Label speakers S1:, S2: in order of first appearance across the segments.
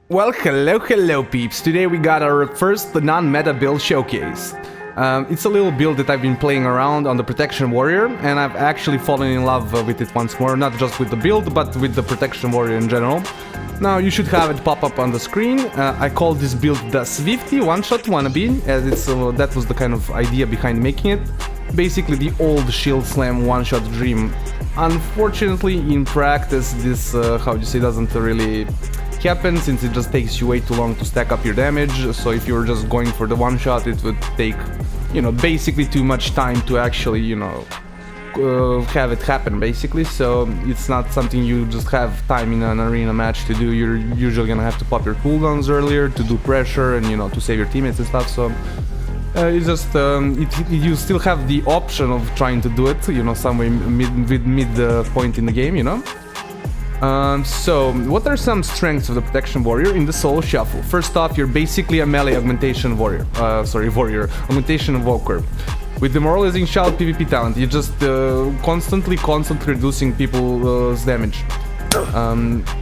S1: Well, hello peeps. Today we got our first non-meta build showcase. It's a little build that I've been playing around on the Protection Warrior, and I've actually fallen in love with it once more, not just with the build, but with the Protection Warrior in general. Now, you should have it pop up on the screen. I call this build the Swifty OneShot wannabe, as that was the kind of idea behind making it. Basically the old shield slam one-shot dream. Unfortunately, in practice, this, doesn't really happen, since it just takes you way too long to stack up your damage. So if you're just going for the one shot, it would take, basically too much time to actually, have it happen, basically. So it's not something you just have time in an arena match to do. You're usually gonna have to pop your cooldowns earlier to do pressure and, to save your teammates and stuff. So it's just, you still have the option of trying to do it, somewhere mid point in the game, So, what are some strengths of the Protection Warrior in the solo shuffle? First off, you're basically a melee augmentation warrior. Augmentation invoker. With demoralizing shout PvP talent, you're just constantly reducing people's damage.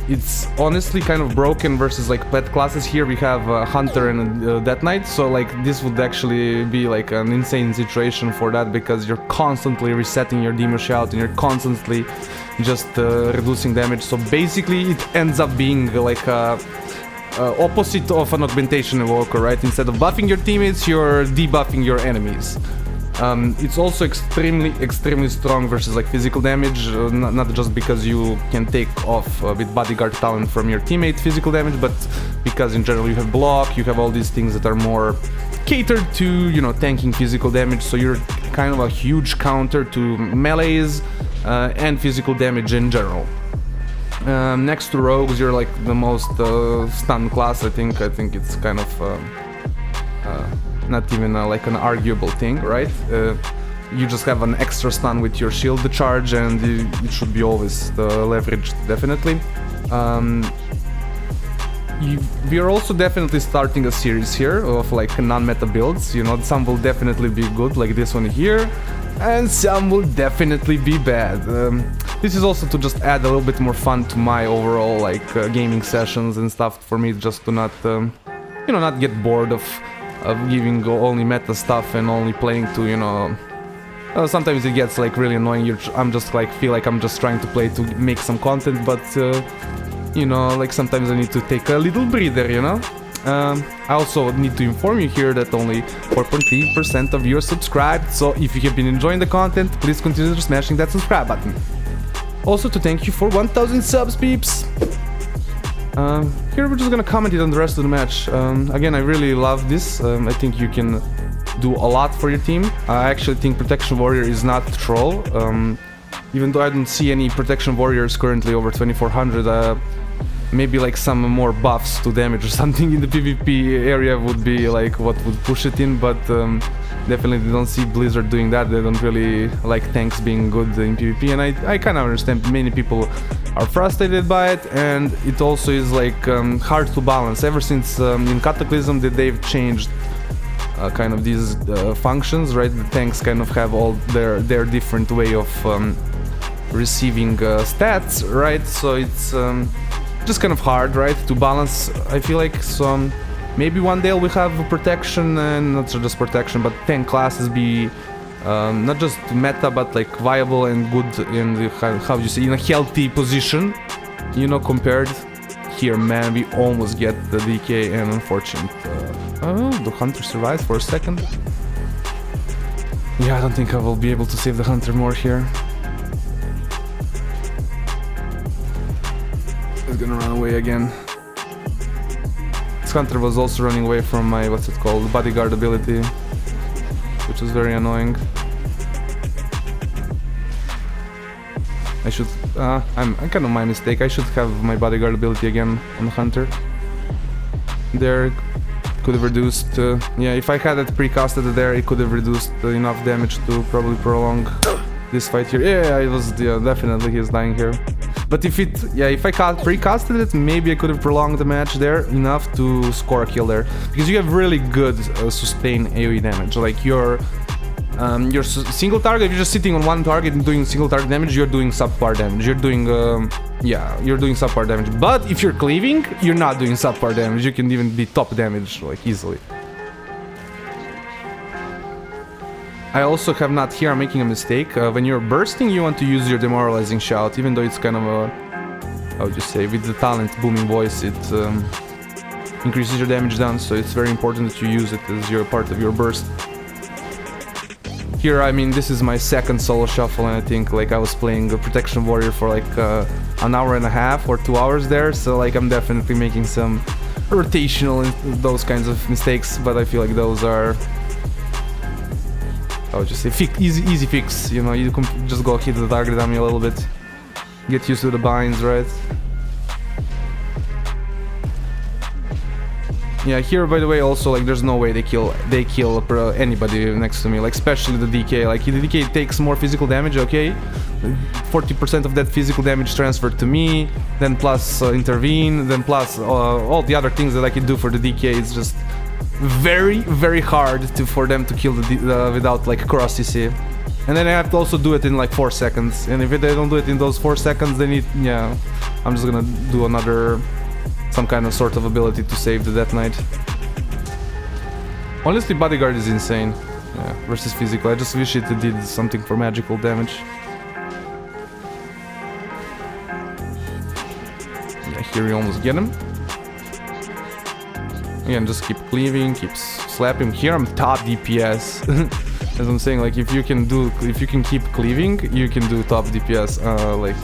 S1: It's honestly kind of broken versus like pet classes. Here we have Hunter and Death Knight, so like this would actually be like an insane situation for that, because you're constantly resetting your Demon Shout and you're constantly just reducing damage. So basically it ends up being like a opposite of an augmentation evoker, right? Instead of buffing your teammates, you're debuffing your enemies. It's also extremely strong versus like physical damage, not just because you can take off with bodyguard talent from your teammate physical damage, but because in general you have block, you have all these things that are more catered to, tanking physical damage. So you're kind of a huge counter to melees and physical damage in general. Next to rogues, you're like the most stun class. I think it's kind of not even like an arguable thing, right? You just have an extra stun with your shield charge, and it should be always leveraged, definitely. We are also definitely starting a series here of like non-meta builds. Some will definitely be good, like this one here, and some will definitely be bad. This is also to just add a little bit more fun to my overall like gaming sessions and stuff, for me just to not not get bored of giving only meta stuff and only playing to, sometimes it gets like really annoying. I'm just like feel like I'm just trying to play to make some content, but like sometimes I need to take a little breather, I also need to inform you here that only 4.3% of you are subscribed, so if you have been enjoying the content, please consider smashing that subscribe button. Also to thank you for 1000 subs, peeps! Here we're just gonna comment it on the rest of the match. Again, I really love this. I think you can do a lot for your team. I actually think Protection Warrior is not troll. Even though I don't see any Protection Warriors currently over 2400, maybe like some more buffs to damage or something in the PvP area would be like what would push it in, but definitely don't see Blizzard doing that. They don't really like tanks being good in PvP, and I kind of understand many people are frustrated by it, and it also is like hard to balance. Ever since in Cataclysm that they've changed kind of these functions, right? The tanks kind of have all their different way of receiving stats, right? So it's just kind of hard, right, to balance, I feel like. So maybe one day we'll have protection, and not just protection, but tank classes be not just meta, but like viable and good in the, how you say, in a healthy position, compared. Here, man, we almost get the DK, and unfortunate. Oh, the Hunter survives for a second. Yeah, I don't think I will be able to save the Hunter more here. He's gonna run away again. This Hunter was also running away from my, what's it called, bodyguard ability, which was very annoying. I should, I'm kind of my mistake. I should have my bodyguard ability again on the Hunter. There, could have reduced, yeah, if I had it precasted there, it could have reduced enough damage to probably prolong this fight here. Yeah, it was, yeah, definitely he's dying here. But if I precasted it, maybe I could have prolonged the match there enough to score a kill there. Because you have really good sustain AoE damage. Like your Your single target, if you're just sitting on one target and doing single target damage, you're doing subpar damage. You're doing, yeah, you're doing subpar damage. But if you're cleaving, you're not doing subpar damage. You can even be top damage, like, easily. I also have not here, I'm making a mistake. When you're bursting, you want to use your demoralizing shout, even though it's kind of a, how would you say, with the talent booming voice, it increases your damage down, so it's very important that you use it as your part of your burst. Here, I mean, this is my second solo shuffle, and I think, like, I was playing a Protection Warrior for, like, an hour and a half or 2 hours there, so, like, I'm definitely making some rotational, those kinds of mistakes, but I feel like those are, how would you say, easy fix, you know, you can just go hit the target dummy a little bit, get used to the binds, right? Yeah, here, by the way, also, like, there's no way they kill anybody next to me, like, especially the DK. Like, the DK takes more physical damage, okay? 40% of that physical damage transferred to me, then plus intervene, then plus all the other things that I can do for the DK. It's just very, very hard for them to kill without, like, cross CC. And then I have to also do it in, like, 4 seconds. And if they don't do it in those 4 seconds, then yeah, I'm just gonna do some kind of sort of ability to save the Death Knight. Honestly, Bodyguard is insane. Yeah, versus physical. I just wish it did something for magical damage. Yeah, here we almost get him. Again, just keep cleaving, keep slapping. Here I'm top DPS. As I'm saying, like, if you can keep cleaving, you can do top DPS. Like.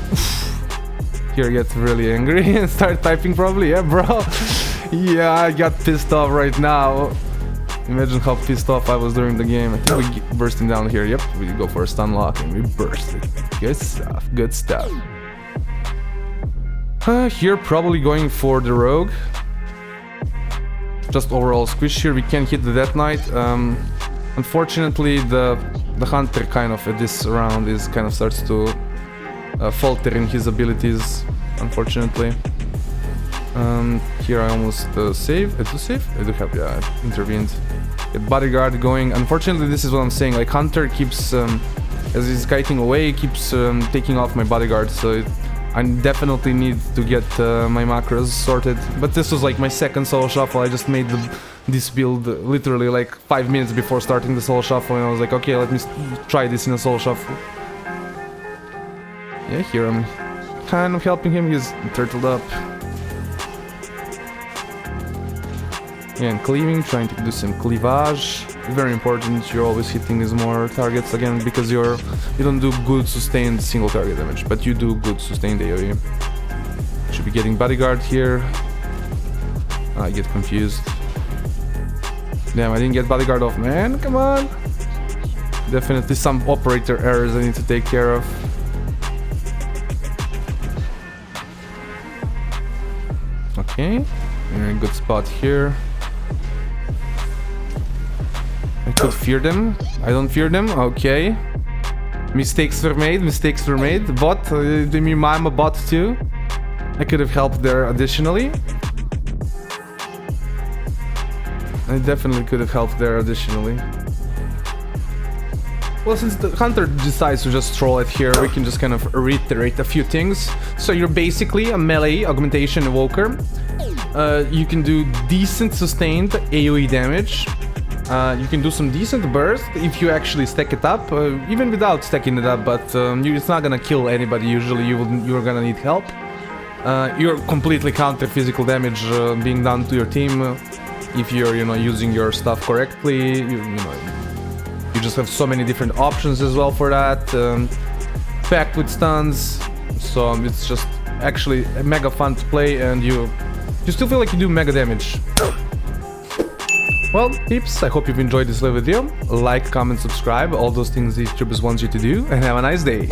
S1: Here get really angry and start typing probably, yeah, bro. Yeah, I got pissed off right now. Imagine how pissed off I was during the game. I think we bursting down here. Yep, we go for a stun lock and we burst it. Good stuff, good stuff. Here probably going for the rogue. Just overall squish here. We can't hit the Death Knight. Unfortunately, the hunter kind of at this round is kind of starts to falter in his abilities, unfortunately. Here I almost save. I do save? I do have, yeah, intervened. Get Bodyguard going. Unfortunately, this is what I'm saying. Like, Hunter keeps, as he's kiting away, keeps taking off my Bodyguard, so I definitely need to get my macros sorted. But this was like my second solo shuffle. I just made this build literally like 5 minutes before starting the solo shuffle, and I was like, okay, let me try this in a solo shuffle. Yeah, here I'm kind of helping him, he's turtled up. Yeah, and cleaving, trying to do some cleavage. Very important, you're always hitting these more targets again, because you don't do good sustained single target damage, but you do good sustained AoE. Should be getting Bodyguard here. I get confused. Damn, I didn't get Bodyguard off, man, come on! Definitely some operator errors I need to take care of. Okay, we're in a good spot here. I could fear them. I don't fear them. Okay. Mistakes were made. Mistakes were made. Bot. I'm a bot too. I could have helped there additionally. I definitely could have helped there additionally. Well, since the Hunter decides to just troll it here, we can just kind of reiterate a few things. So you're basically a melee augmentation evoker. You can do decent sustained AoE damage. You can do some decent burst if you actually stack it up, even without stacking it up, but it's not gonna kill anybody usually, you're gonna need help. You're completely counter physical damage being done to your team if you're, using your stuff correctly. You just have so many different options as well for that. Packed with stuns, so it's just actually mega fun to play, and you still feel like you do mega damage. Well, peeps, I hope you've enjoyed this little video. Like, comment, subscribe, all those things YouTubers want you to do, and have a nice day.